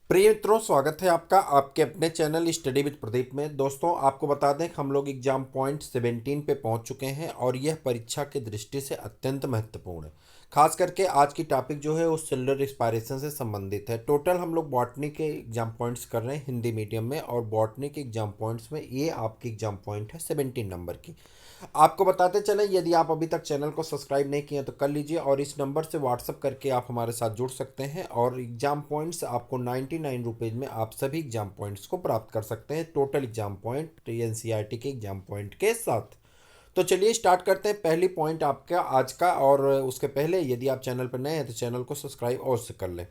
प्रिय मित्रों, स्वागत है आपका आपके अपने चैनल स्टडी विद प्रदीप में। दोस्तों, आपको बता दें कि हम लोग एग्जाम पॉइंट 17 पे पहुंच चुके हैं और यह परीक्षा की दृष्टि से अत्यंत महत्वपूर्ण है। खास करके आज की टॉपिक जो है वो सिल्वर एक्सपायरेशन से संबंधित है। टोटल हम लोग बॉटनी के एग्जाम पॉइंट्स कर रहे हैं हिंदी मीडियम में, और बॉटनी के एग्जाम पॉइंट्स में ये आपकी एग्जाम पॉइंट है 17 नंबर की। आपको बताते चलें, यदि आप अभी तक चैनल को सब्सक्राइब नहीं किए तो कर लीजिए, और इस नंबर से व्हाट्सअप करके आप हमारे साथ जुड़ सकते हैं। और एग्जाम पॉइंट्स आपको 99 रुपीज़ में आप सभी एग्जाम पॉइंट्स को प्राप्त कर सकते हैं, टोटल एग्जाम पॉइंट एनसीईआरटी के एग्जाम पॉइंट के साथ। तो चलिए स्टार्ट करते हैं। पहली पॉइंट आपका आज का, और उसके पहले यदि आप चैनल पर नए हैं तो चैनल को सब्सक्राइब अवश्य कर लें।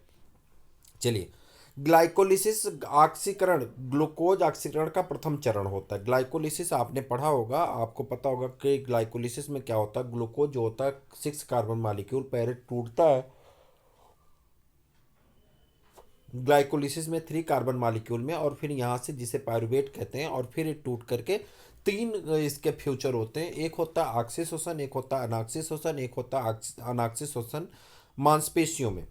चलिए, ग्लाइकोलिसिस ऑक्सीकरण, ग्लूकोज ऑक्सीकरण का प्रथम चरण होता है। ग्लाइकोलिसिस आपने पढ़ा होगा, आपको पता होगा कि ग्लाइकोलिसिस में क्या होता है। ग्लूकोज जो होता है 6 कार्बन मालिक्यूल पहले टूटता है ग्लाइकोलिसिस में 3 कार्बन मालिक्यूल में, और फिर यहाँ से जिसे पायरुवेट कहते हैं, और फिर ये टूट करके तीन इसके फ्यूचर होते हैं। एक होता है ऑक्सी शोषण, एक होता है अनाक्सी शोषण, एक होता है अनाक्सी शोषण मांसपेशियों में।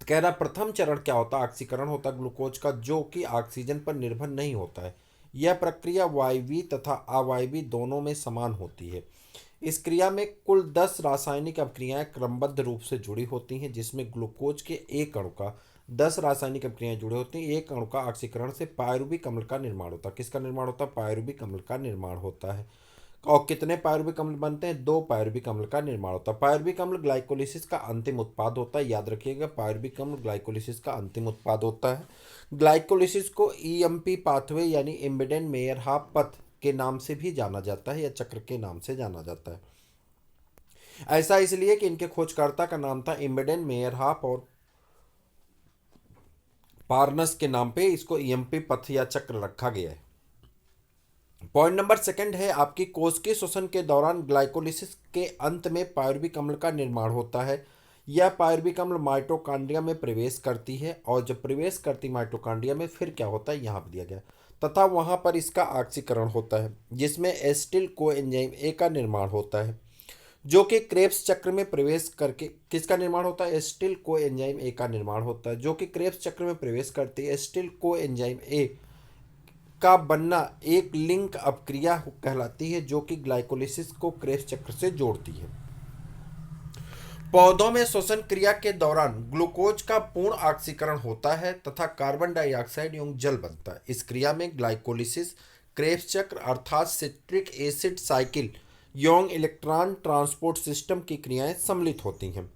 तो कह रहा प्रथम चरण क्या होता है, ऑक्सीकरण होता है ग्लूकोज का, जो कि ऑक्सीजन पर निर्भर नहीं होता है। यह प्रक्रिया वायवीय तथा अवायवीय दोनों में समान होती है। इस क्रिया में कुल 10 रासायनिक अभिक्रियाएं क्रमबद्ध रूप से जुड़ी होती हैं, जिसमें ग्लूकोज के एक अणु का 10 रासायनिक अभिक्रियाएं जुड़ी होती हैं। एक अणु का ऑक्सीकरण से पायरुविक अम्ल का निर्माण होता है। किसका निर्माण होता है? पायरुविक अम्ल का निर्माण होता है। और कितने पायरुविक अम्ल बनते हैं? 2 पायरुविक अम्ल का निर्माण होता है। पायरुविक अम्ल ग्लाइकोलिसिस का अंतिम उत्पाद होता है। याद रखिएगा, पायरुविक अम्ल ग्लाइकोलिसिस का अंतिम उत्पाद होता है। ग्लाइकोलिसिस को ईएमपी पाथवे यानी इम्बिडेंट मेयरहाफ पथ के नाम से भी जाना जाता है, या चक्र के नाम से जाना जाता है। ऐसा इसलिए कि इनके खोजकर्ता का नाम था इम्बिडेंट मेयरहाफ, और पार्नस के नाम पे इसको ईएमपी पथ या चक्र रखा गया है। पॉइंट नंबर सेकंड है आपकी, कोशिकीय श्वसन के दौरान ग्लाइकोलिसिस के अंत में पायरुविक अम्ल का निर्माण होता है। यह पायरुविक अम्ल माइटोकांड्रिया में प्रवेश करती है, और जब प्रवेश करती माइटोकांड्रिया में फिर क्या होता है यहाँ पर दिया गया, तथा वहाँ पर इसका ऑक्सीकरण होता है, जिसमें एसिटिल कोएंजाइम ए का निर्माण होता है, जो कि क्रेब्स चक्र में प्रवेश करके किसका निर्माण होता है? एसिटिल कोएंजाइम ए का निर्माण होता है, जो कि क्रेब्स चक्र में प्रवेश करती है। एसिटिल कोएंजाइम ए का बनना एक लिंक अपक्रिया कहलाती है, जो कि ग्लाइकोलिसिस को क्रेब्स चक्र से जोड़ती है। पौधों में श्वसन क्रिया के दौरान ग्लूकोज का पूर्ण ऑक्सीकरण होता है तथा कार्बन डाइऑक्साइड एवं जल बनता है। इस क्रिया में ग्लाइकोलिसिस, क्रेब्स चक्र अर्थात सिट्रिक एसिड साइकिल एवं इलेक्ट्रॉन ट्रांसपोर्ट सिस्टम की क्रियाएं सम्मिलित होती हैं।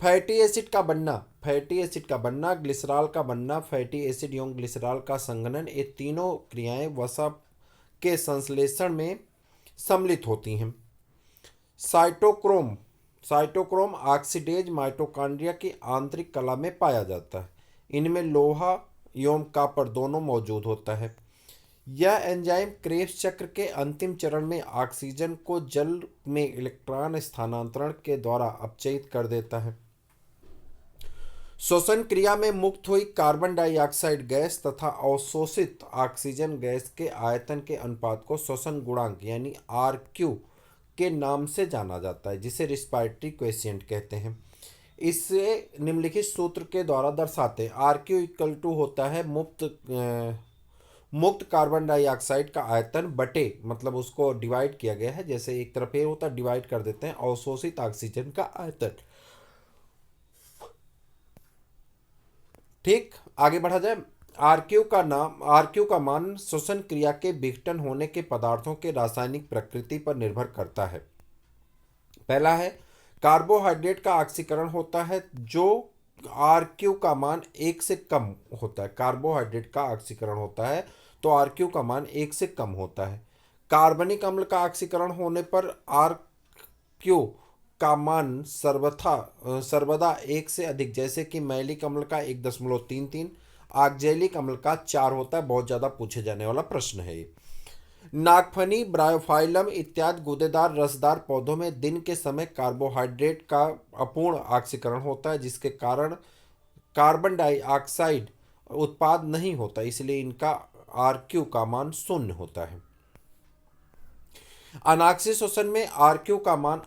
फैटी एसिड का बनना, ग्लिसरॉल का बनना, फैटी एसिड एवं ग्लिसरॉल का संघनन, ये तीनों क्रियाएं वसा के संश्लेषण में सम्मिलित होती हैं। साइटोक्रोम साइटोक्रोम ऑक्सीडेज माइटोकॉन्ड्रिया की आंतरिक कला में पाया जाता है। इनमें लोहा एवं कॉपर दोनों मौजूद होता है। यह एंजाइम क्रेब्स चक्र के अंतिम चरण में ऑक्सीजन को जल में इलेक्ट्रॉन स्थानांतरण के द्वारा अपचयित कर देता है। श्वसन क्रिया में मुक्त हुई कार्बन डाइऑक्साइड गैस तथा अवशोषित ऑक्सीजन गैस के आयतन के अनुपात को श्वसन गुणांक यानी RQ के नाम से जाना जाता है, जिसे रिस्पायरेटरी कोएफिशिएंट कहते हैं। इसे निम्नलिखित सूत्र के द्वारा दर्शाते हैं। RQ इक्वल टू होता है मुक्त कार्बन डाइऑक्साइड का आयतन बटे, मतलब उसको डिवाइड किया गया है, जैसे एक तरफ ये होता है डिवाइड कर देते हैं, अवशोषित ऑक्सीजन का आयतन। ठीक, आगे बढ़ा जाए। आरक्यू का मान श्वसन क्रिया के विघटन होने के पदार्थों के रासायनिक प्रकृति पर निर्भर करता है। पहला है, कार्बोहाइड्रेट का ऑक्सीकरण होता है, जो आरक्यू का मान 1 से कम होता है। कार्बोहाइड्रेट का ऑक्सीकरण होता है तो आरक्यू का मान 1 से कम होता है। कार्बनिक अम्ल का ऑक्सीकरण होने पर आरक्यू का मान सर्वदा 1 से अधिक, जैसे कि मैलिक अम्ल का 1.33, ऑक्जेलिक अम्ल का 4 होता है। बहुत ज़्यादा पूछे जाने वाला प्रश्न है ये। नागफनी, ब्रायोफाइलम इत्यादि गूदेदार रसदार पौधों में दिन के समय कार्बोहाइड्रेट का अपूर्ण ऑक्सीकरण होता है, जिसके कारण कार्बन डाइऑक्साइड उत्पाद नहीं होता, इसलिए इनका आरक्यू का मान 0 होता है। अनाक्सी श्वसन में आरक्यू का मान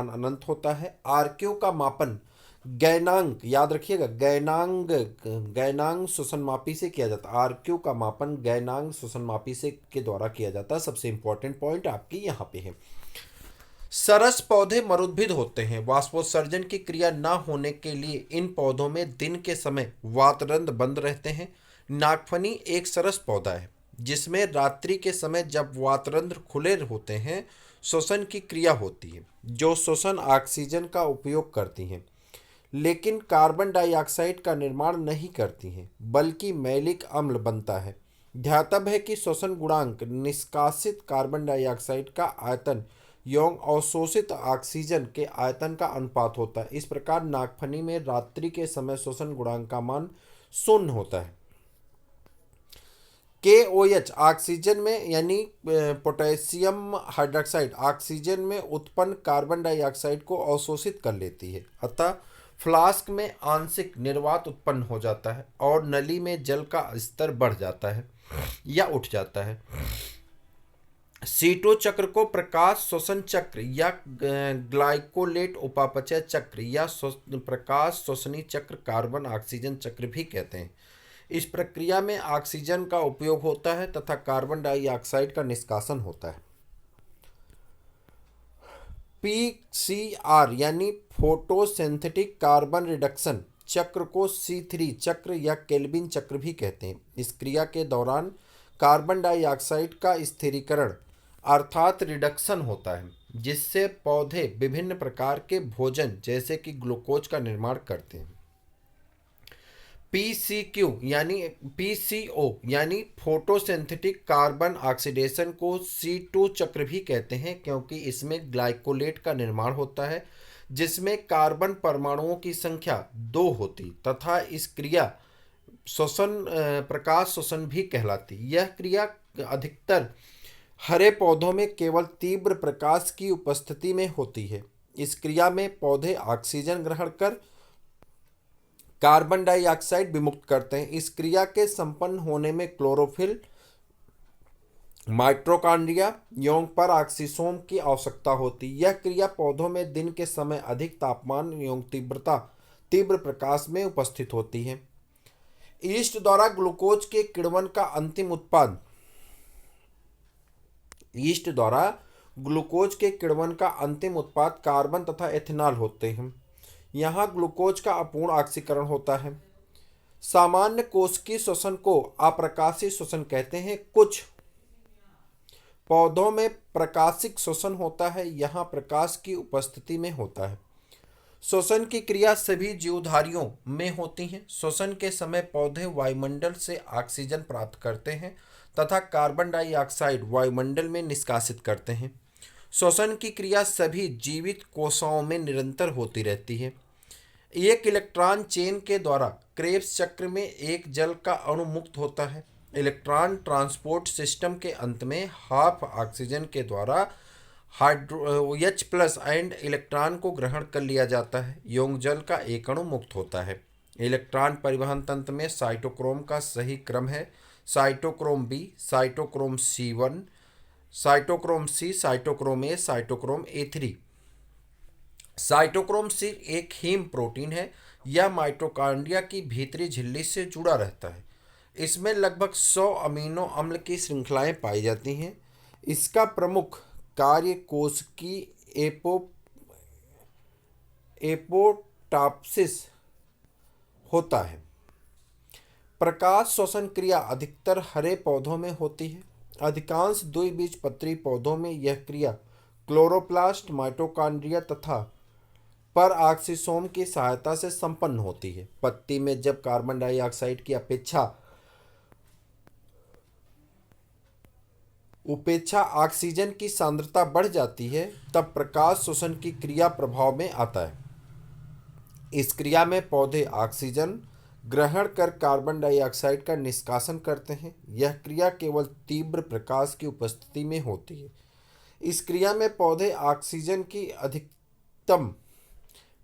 अनंत होता है। आरक्यू का मापन गैनांक याद रखिएगा, गैनांक श्वसन मापी से किया जाता है। आरक्यू का मापन गैनांक श्वसन मापी से के द्वारा किया जाता है। सबसे इंपॉर्टेंट पॉइंट आपकी यहाँ पे है। सरस पौधे मरुद्भिद होते हैं। वाष्पोत्सर्जन की क्रिया न होने के लिए इन पौधों में दिन के समय वातरंध्र बंद रहते हैं। नागफनी एक सरस पौधा है जिसमें रात्रि के समय जब वातरंध्र खुले होते हैं श्वसन की क्रिया होती है, जो श्वसन ऑक्सीजन का उपयोग करती हैं, लेकिन कार्बन डाइऑक्साइड का निर्माण नहीं करती हैं, बल्कि मैलिक अम्ल बनता है। ध्यातव्य है कि श्वसन गुणांक निष्कासित कार्बन डाइऑक्साइड का आयतन एवं अवशोषित ऑक्सीजन के आयतन का अनुपात होता है। इस प्रकार नागफनी में रात्रि के समय श्वसन गुणांक का मान 0 होता है। KOH ऑक्सीजन में यानी पोटेशियम हाइड्रोक्साइड ऑक्सीजन में उत्पन्न कार्बन डाइऑक्साइड को अवशोषित कर लेती है, अतः फ्लास्क में आंशिक निर्वात उत्पन्न हो जाता है और नली में जल का स्तर बढ़ जाता है या उठ जाता है। सीटो चक्र को प्रकाश श्वसन चक्र या ग्लाइकोलेट उपापचय चक्र या प्रकाश श्वसनी चक्र कार्बन ऑक्सीजन चक्र भी कहते हैं। इस प्रक्रिया में ऑक्सीजन का उपयोग होता है तथा कार्बन डाइऑक्साइड का निष्कासन होता है। PCR यानी फोटोसिंथेटिक कार्बन रिडक्शन चक्र को C3 चक्र या केल्विन चक्र भी कहते हैं। इस क्रिया के दौरान कार्बन डाइऑक्साइड का स्थिरीकरण अर्थात रिडक्शन होता है, जिससे पौधे विभिन्न प्रकार के भोजन जैसे कि ग्लूकोज का निर्माण करते हैं। PCO यानी फोटोसिंथेटिक कार्बन ऑक्सीडेशन को C2 चक्र भी कहते हैं, क्योंकि इसमें ग्लाइकोलेट का निर्माण होता है जिसमें कार्बन परमाणुओं की संख्या 2 होती तथा इस क्रिया प्रकाश श्वसन भी कहलाती। यह क्रिया अधिकतर हरे पौधों में केवल तीव्र प्रकाश की उपस्थिति में होती है। इस क्रिया में पौधे ऑक्सीजन ग्रहण कर कार्बन डाइऑक्साइड विमुक्त करते हैं। इस क्रिया के संपन्न होने में क्लोरोफिल, माइटोकॉन्ड्रिया एवं परऑक्सीसोम की आवश्यकता होती है। यह क्रिया पौधों में दिन के समय अधिक तापमान एवं तीव्र प्रकाश में उपस्थित होती है। ईस्ट द्वारा ग्लूकोज के किण्वन का अंतिम उत्पाद कार्बन तथा एथेनॉल होते हैं। यहाँ ग्लूकोज का अपूर्ण ऑक्सीकरण होता है। सामान्य कोशिकीय श्वसन को अप्रकाशित श्वसन कहते हैं। कुछ पौधों में प्रकाशिक श्वसन होता है, यहाँ प्रकाश की उपस्थिति में होता है। श्वसन की क्रिया सभी जीवधारियों में होती है। श्वसन के समय पौधे वायुमंडल से ऑक्सीजन प्राप्त करते हैं तथा कार्बन डाइऑक्साइड वायुमंडल में निष्कासित करते हैं। श्वसन की क्रिया सभी जीवित कोशिकाओं में निरंतर होती रहती है। एक इलेक्ट्रॉन चेन के द्वारा क्रेब्स चक्र में एक जल का अणु मुक्त होता है। इलेक्ट्रॉन ट्रांसपोर्ट सिस्टम के अंत में हाफ ऑक्सीजन के द्वारा H+ एंड इलेक्ट्रॉन को ग्रहण कर लिया जाता है एवं जल का एक अणु मुक्त होता है। इलेक्ट्रॉन परिवहन तंत्र में साइटोक्रोम का सही क्रम है cytochrome B, cytochrome C1, cytochrome C, cytochrome A, cytochrome A3। Cytochrome C एक हीम प्रोटीन है। यह माइटोकॉन्ड्रिया की भीतरी झिल्ली से जुड़ा रहता है। इसमें लगभग 100 अमीनो अम्ल की श्रृंखलाएं पाई जाती हैं। इसका प्रमुख कार्य कोश की एपोप्टोसिस होता है। प्रकाश श्वसन क्रिया अधिकतर हरे पौधों में होती है। अधिकांश द्विबीजपत्री पौधों में यह क्रिया क्लोरोप्लास्ट, माइटोकॉन्ड्रिया तथा परऑक्सीसोम की सहायता से संपन्न होती है। पत्ती में जब कार्बन डाइऑक्साइड की उपेक्षा ऑक्सीजन की सांद्रता बढ़ जाती है, तब प्रकाश श्वसन की क्रिया प्रभाव में आता है। इस क्रिया में पौधे ऑक्सीजन ग्रहण कर कार्बन डाइऑक्साइड का निष्कासन करते हैं। यह क्रिया केवल तीव्र प्रकाश की उपस्थिति में होती है। इस क्रिया में पौधे ऑक्सीजन की अधिकतम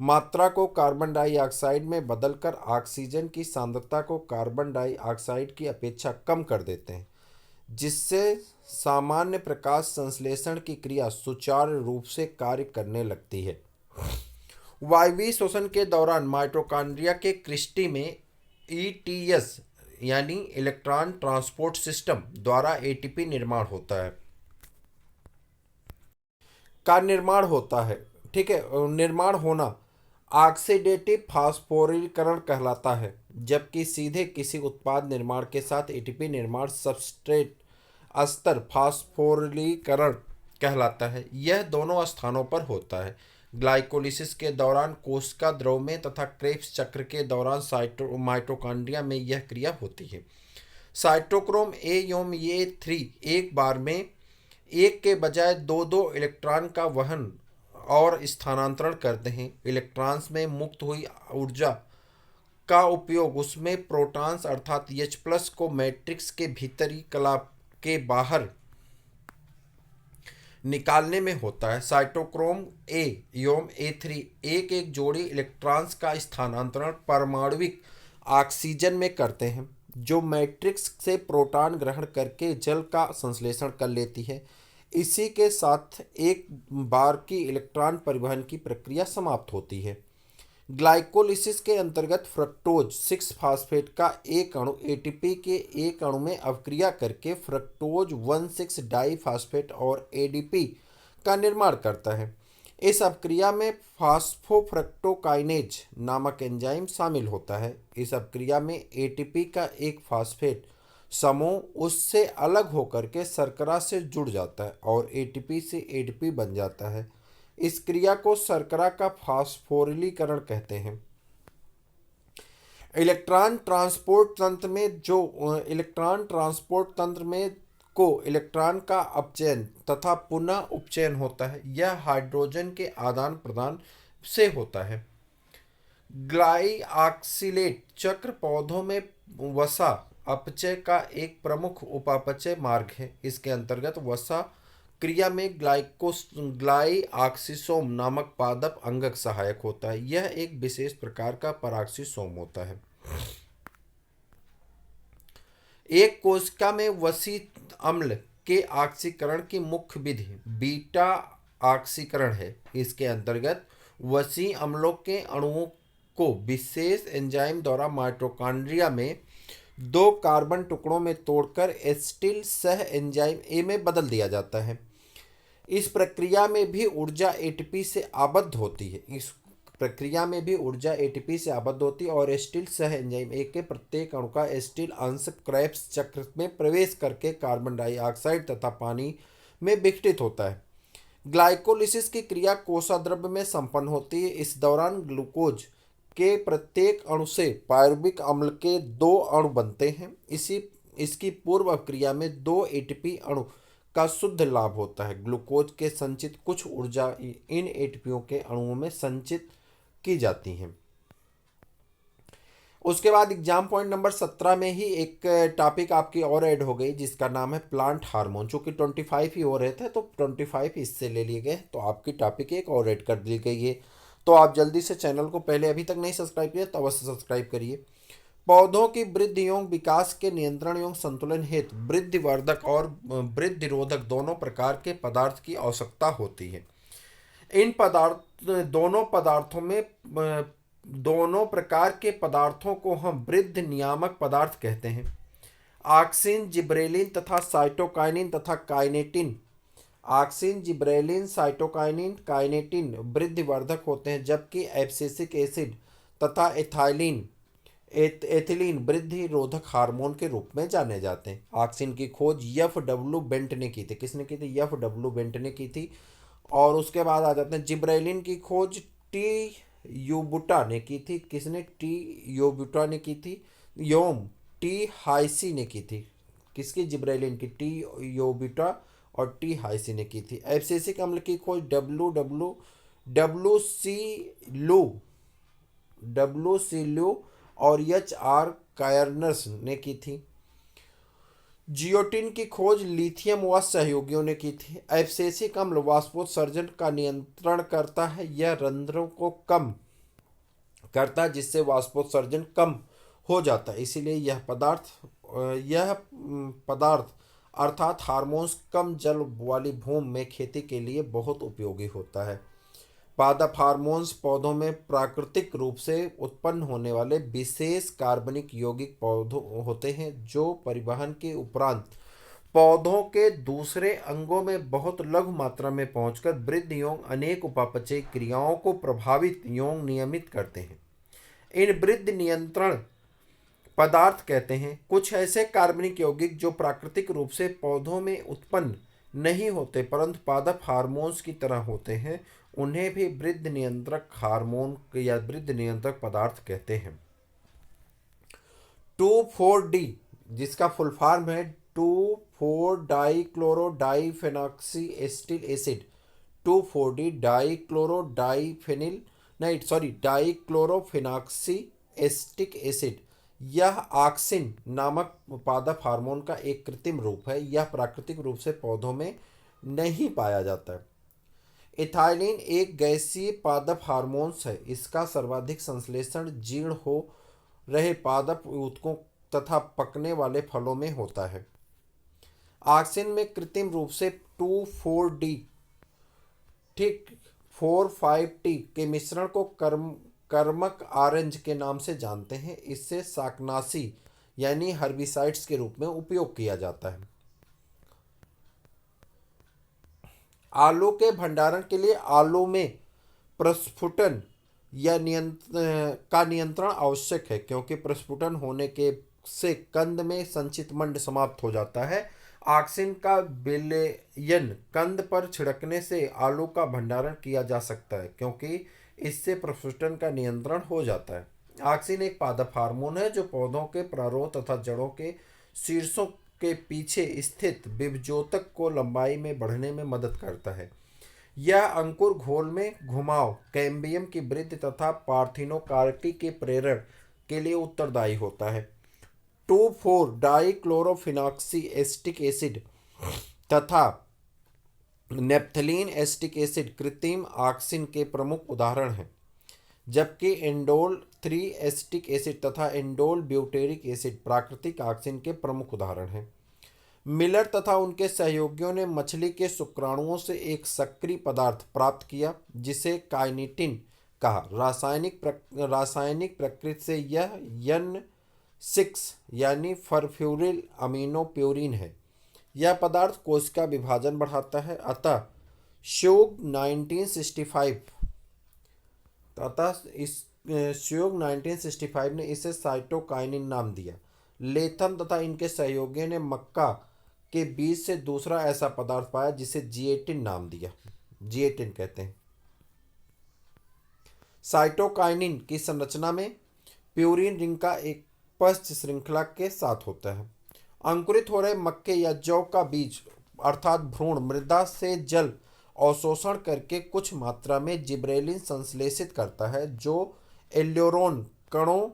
मात्रा को कार्बन डाइऑक्साइड में बदलकर ऑक्सीजन की सांद्रता को कार्बन डाइऑक्साइड की अपेक्षा कम कर देते हैं, जिससे सामान्य प्रकाश संश्लेषण की क्रिया सुचारू रूप से कार्य करने लगती है। वायवीय श्वसन के दौरान माइटोकॉन्ड्रिया के क्रिस्टी में ईटीएस यानी इलेक्ट्रॉन ट्रांसपोर्ट सिस्टम द्वारा एटीपी निर्माण होता है का निर्माण होता है। ठीक है, निर्माण होना ऑक्सीडेटिव फास्फोरिलीकरण कहलाता है, जबकि सीधे किसी उत्पाद निर्माण के साथ एटीपी निर्माण सबस्ट्रेट स्तर फास्फोरिलीकरण कहलाता है। यह दोनों स्थानों पर होता है, ग्लाइकोलिसिस के दौरान कोशिका द्रव में तथा क्रेब्स चक्र के दौरान माइटोकॉन्ड्रिया में यह क्रिया होती है। साइटोक्रोम ए एवं ए थ्री एक बार में एक के बजाय दो दो इलेक्ट्रॉन का वहन और स्थानांतरण करते हैं। इलेक्ट्रॉन्स में मुक्त हुई ऊर्जा का उपयोग उसमें प्रोटॉन्स अर्थात H+ को मैट्रिक्स के भीतरी कला के बाहर निकालने में होता है। साइटोक्रोम ए एवं ए3 एक एक जोड़ी इलेक्ट्रॉन्स का स्थानांतरण परमाणुविक ऑक्सीजन में करते हैं, जो मैट्रिक्स से प्रोटॉन ग्रहण करके जल का संश्लेषण कर लेती है। इसी के साथ एक बार की इलेक्ट्रॉन परिवहन की प्रक्रिया समाप्त होती है। ग्लाइकोलिसिस के अंतर्गत फ्रक्टोज 6 फास्फेट का एक अणु एटीपी के एक अणु में अवक्रिया करके फ्रक्टोज 1,6 डाई फास्फेट और एडीपी का निर्माण करता है। इस अवक्रिया में फास्फोफ्रक्टोकाइनेज नामक एंजाइम शामिल होता है। इस अवक्रिया में एटीपी का एक फास्फेट समूह उससे अलग होकर के शर्करा से जुड़ जाता है और एटीपी से एडीपी बन जाता है। इस क्रिया को शर्करा का फास्फोरिलीकरण कहते हैं। इलेक्ट्रॉन ट्रांसपोर्ट तंत्र में को इलेक्ट्रॉन का अपचयन तथा पुनः उपचयन होता है। यह हाइड्रोजन के आदान प्रदान से होता है। ग्लाइऑक्सिलेट चक्र पौधों में वसा अपचय का एक प्रमुख उपापचय मार्ग है। इसके अंतर्गत वसा क्रिया में ग्लाइऑक्सिसोम नामक पादप अंगक सहायक होता है। यह एक विशेष प्रकार का पराक्सीसोम होता है। एक कोशिका में वसी अम्ल के ऑक्सीकरण की मुख्य विधि बीटा ऑक्सीकरण है। इसके अंतर्गत वसी अम्लों के अणुओं को विशेष एंजाइम द्वारा माइटोकॉन्ड्रिया में 2 कार्बन टुकड़ों में तोड़कर एसिटिल सह एंजाइम ए में बदल दिया जाता है। इस प्रक्रिया में भी ऊर्जा एटीपी से आबद्ध होती है और एसिटिल सह एंजाइम ए के प्रत्येक अणु का एसिटिल अंश क्रेब्स चक्र में प्रवेश करके कार्बन डाइऑक्साइड तथा पानी में विघटित होता है। ग्लाइकोलिसिस की क्रिया कोशाद्रव्य में संपन्न होती है। इस दौरान ग्लूकोज के प्रत्येक अणु से पायरुविक अम्ल के 2 अणु बनते हैं। इसकी पूर्व क्रिया में 2 एटीपी अणु का शुद्ध लाभ होता है। ग्लूकोज के संचित कुछ ऊर्जा इन एटीपीओं के अणुओं में संचित की जाती है। उसके बाद एग्जाम पॉइंट नंबर 17 में ही एक टॉपिक आपकी और ऐड हो गई, जिसका नाम है प्लांट हार्मोन। चूंकि 25 ही हो रहे थे तो 25 इससे ले लिए गए, तो आपकी टॉपिक एक और ऐड कर दी गई है। तो आप जल्दी से चैनल को पहले अभी तक नहीं सब्सक्राइब किया तो अवश्य सब्सक्राइब करिए। पौधों की वृद्धि एवं विकास के नियंत्रण एवं संतुलन हेतु वृद्धिवर्धक और वृद्धिरोधक दोनों प्रकार के पदार्थ की आवश्यकता होती है। इन दोनों प्रकार के पदार्थों को हम वृद्धि नियामक पदार्थ कहते हैं। ऑक्सिन, जिब्रेलिन तथा साइटोकाइनिन तथा kinetin. Auxin, gibberellin, cytokinin, kinetin वृद्धिवर्धक होते हैं, जबकि एब्सिसिक एसिड तथा एथिलीन वृद्धि रोधक हार्मोन के रूप में जाने जाते हैं। ऑक्सिन की खोज एफ.डब्ल्यू. बेंट ने की थी। किसने की थी? एफ.डब्ल्यू. बेंट ने की थी। और उसके बाद आ जाते हैं जिब्रेलिन की खोज टी. यूबुटा ने की थी। किसने? टी. यूबुटा ने की थी। योम टी. हाइसी ने की थी। किसकी? जिब्रेलिन की। टी. यूबुटा और टी. हाइसी ने की थी। एब्सिसिक अम्ल की खोज डब्ल्यू सी लू और एच.आर. कायर्नस ने की थी। जियोटिन की खोज लिथियम व सहयोगियों ने की थी। एब्सिसिक अम्ल वाष्पोत्सर्जन का नियंत्रण करता है। यह रंध्रों को कम करता है, जिससे वाष्पोत्सर्जन कम हो जाता है। इसीलिए यह पदार्थ अर्थात हार्मोन्स कम जल वाली भूमि में खेती के लिए बहुत उपयोगी होता है। पादप हार्मोन्स पौधों में प्राकृतिक रूप से उत्पन्न होने वाले विशेष कार्बनिक यौगिक पौधों होते हैं जो परिवहन के उपरांत पौधों के दूसरे अंगों में बहुत लघु मात्रा में पहुंचकर वृद्धि एवं अनेक उपापचयी क्रियाओं को प्रभावित एवं नियमित करते हैं। इन वृद्धि नियंत्रण पदार्थ कहते हैं। कुछ ऐसे कार्बनिक यौगिक जो प्राकृतिक रूप से पौधों में उत्पन्न नहीं होते परंतु पादप हार्मोन्स की तरह होते हैं, उन्हें भी वृद्धि नियंत्रक हार्मोन या वृद्धि नियंत्रक पदार्थ कहते हैं। 2,4-D जिसका फुल फॉर्म है 2,4-डाइक्लोरोडाइफेनॉक्सी एसिटिल एसिड, 2,4-D डाइक्लोरोडाइफेनिल नहीं सॉरी डाइक्लोरोफिनॉक्सी एसिटिक एसिड। यह ऑक्सिन नामक पादप हार्मोन का एक कृत्रिम रूप है। यह प्राकृतिक रूप से पौधों में नहीं पाया जाता है। इथाइलिन एक गैसीय पादप हार्मोन्स है। इसका सर्वाधिक संश्लेषण जीर्ण हो रहे पादप ऊतकों तथा पकने वाले फलों में होता है। ऑक्सिन में कृत्रिम रूप से 2,4-D ठीक 4,5-T के मिश्रण को कर्मक ऑरेंज के नाम से जानते हैं। इससे शाकनाशी यानी हर्बिसाइड्स के रूप में उपयोग किया जाता है। आलू के भंडारण के लिए आलू में प्रस्फुटन या नियंत्रण आवश्यक है, क्योंकि प्रस्फुटन होने के से कंद में संचित मंड समाप्त हो जाता है। ऑक्सिन का विलयन कंद पर छिड़कने से आलू का भंडारण किया जा सकता है, क्योंकि इससे प्रस्फुटन का नियंत्रण हो जाता है। ऑक्सिन एक पादप हार्मोन है जो पौधों के प्रारोह तथा जड़ों के शीर्षों के पीछे स्थित विभजोतक को लंबाई में बढ़ने में मदद करता है। यह अंकुर घोल में घुमाव, कैम्बियम की वृद्धि तथा पार्थिनोकार्टी के प्रेरण के लिए उत्तरदायी होता है। 2,4-डाइक्लोरोफिनॉक्सी एसिटिक एसिड तथा नेप्थलीन एसिटिक एसिड कृत्रिम ऑक्सिन के प्रमुख उदाहरण हैं, जबकि एंडोल 3 एसिटिक एसिड तथा एंडोल ब्यूटेरिक एसिड प्राकृतिक ऑक्सिन के प्रमुख उदाहरण हैं। मिलर तथा उनके सहयोगियों ने मछली के शुक्राणुओं से एक सक्रिय पदार्थ प्राप्त किया जिसे काइनिटिन कहा। रासायनिक प्रकृति से यह N6 यानी फरफ्यूरिल अमीनो प्यूरिन है। यह पदार्थ कोशिका विभाजन बढ़ाता है। अतः श्योग 1965 ने इसे साइटोकाइनिन नाम दिया। लेथम तथा इनके सहयोगियों ने मक्का के बीज से दूसरा ऐसा पदार्थ पाया जिसे जिएटिन नाम दिया। जिएटिन कहते हैं। साइटोकाइनिन की संरचना में प्यूरिन रिंग का एक पश्च श्रृंखला के साथ होता है। अंकुरित हो रहे मक्के या जौ का बीज अर्थात भ्रूण मृदा से जल अवशोषण करके कुछ मात्रा में जिब्रेलिन संश्लेषित करता है, जो एल्यूरोन कणों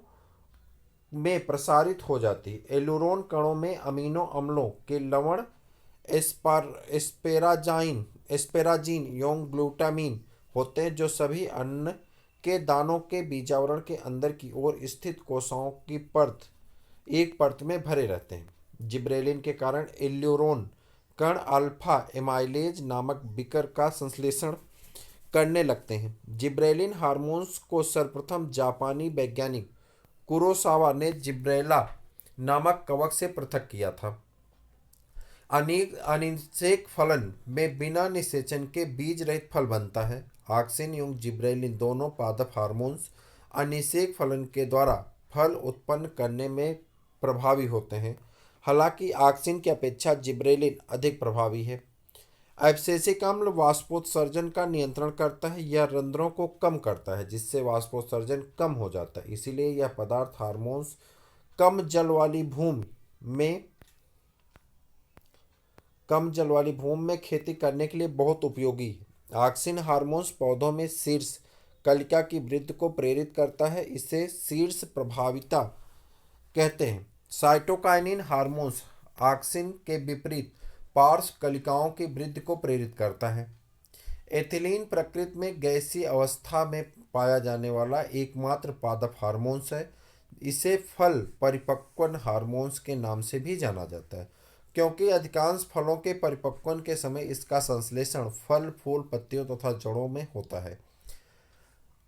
में प्रसारित हो जाती है। एल्यूरोन कणों में अमीनो अम्लों के लवण एस्पेराजीन एवं ग्लूटामीन होते हैं, जो सभी अन्न के दानों के बीजावरण के अंदर की ओर स्थित कोशिकाओं की एक परत में भरे रहते हैं। जिब्रेलिन के कारण एल्यूरोन कण अल्फा एमाइलेज नामक बिकर का संश्लेषण करने लगते हैं। जिब्रेलिन हार्मोन्स को सर्वप्रथम जापानी वैज्ञानिक कुरोसावा ने जिब्रेला नामक कवक से पृथक किया था। अनिषेक फलन में बिना निषेचन के बीज रहित फल बनता है। ऑक्सिन एवं जिब्रेलिन दोनों पादप हार्मोन्स अनिषेक फलन के द्वारा फल उत्पन्न करने में प्रभावी होते हैं। हालांकि ऑक्सिन की अपेक्षा जिब्रेलिन अधिक प्रभावी है। एब्सिसिक अम्ल वाष्पोत्सर्जन का नियंत्रण करता है। यह रंध्रों को कम करता है, जिससे वाष्पोत्सर्जन कम हो जाता है। इसीलिए यह पदार्थ हार्मोन्स कम जल वाली भूमि में खेती करने के लिए बहुत उपयोगी है। ऑक्सिन हार्मोन्स पौधों में शीर्ष कलिका की वृद्धि को प्रेरित करता है। इसे शीर्ष प्रभाविता कहते हैं। साइटोकाइनिन हार्मोन्स ऑक्सिन के विपरीत पार्श्व कलिकाओं की वृद्धि को प्रेरित करता है। एथिलीन प्रकृति में गैसीय अवस्था में पाया जाने वाला एकमात्र पादप हार्मोन्स है। इसे फल परिपक्वन हार्मोन्स के नाम से भी जाना जाता है, क्योंकि अधिकांश फलों के परिपक्वन के समय इसका संश्लेषण फल, फूल, पत्तियों तथा जड़ों में होता है।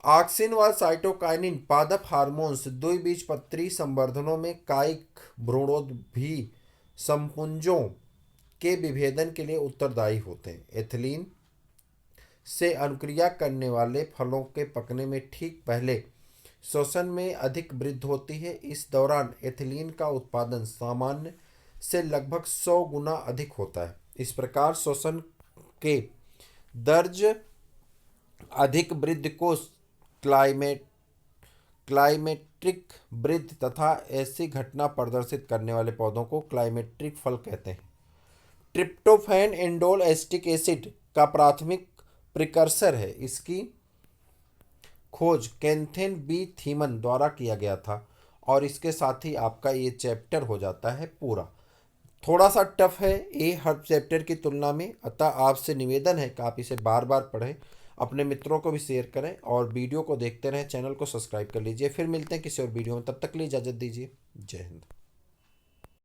ऑक्सिन व साइटोकाइनिन पादप हार्मोन्स द्विबीजपत्री संवर्धनों में कायिक भ्रूणोद्भी संपुंजों के विभेदन के लिए उत्तरदायी होते हैं। एथिलीन से अनुक्रिया करने वाले फलों के पकने में ठीक पहले श्वसन में अधिक वृद्धि होती है। इस दौरान एथिलीन का उत्पादन सामान्य से लगभग 100 गुना अधिक होता है। इस प्रकार श्वसन के दर्ज अधिक वृद्धि को क्लाइमेट्रिक वृद्धि तथा ऐसी घटना प्रदर्शित करने वाले पौधों को क्लाइमेट्रिक फल कहते हैं। ट्रिप्टोफैन इंडोल एसिटिक एसिड का प्राथमिक प्रिकर्सर है। इसकी खोज कैंथेन बी थीमन द्वारा किया गया था। और इसके साथ ही आपका ये चैप्टर हो जाता है पूरा। थोड़ा सा टफ है ये हर चैप्टर की तुलना में, अतः आपसे निवेदन है कि आप इसे बार बार पढ़ें, अपने मित्रों को भी शेयर करें और वीडियो को देखते रहें। चैनल को सब्सक्राइब कर लीजिए। फिर मिलते हैं किसी और वीडियो में, तब तक के लिए इजाज़त दीजिए। जय हिंद।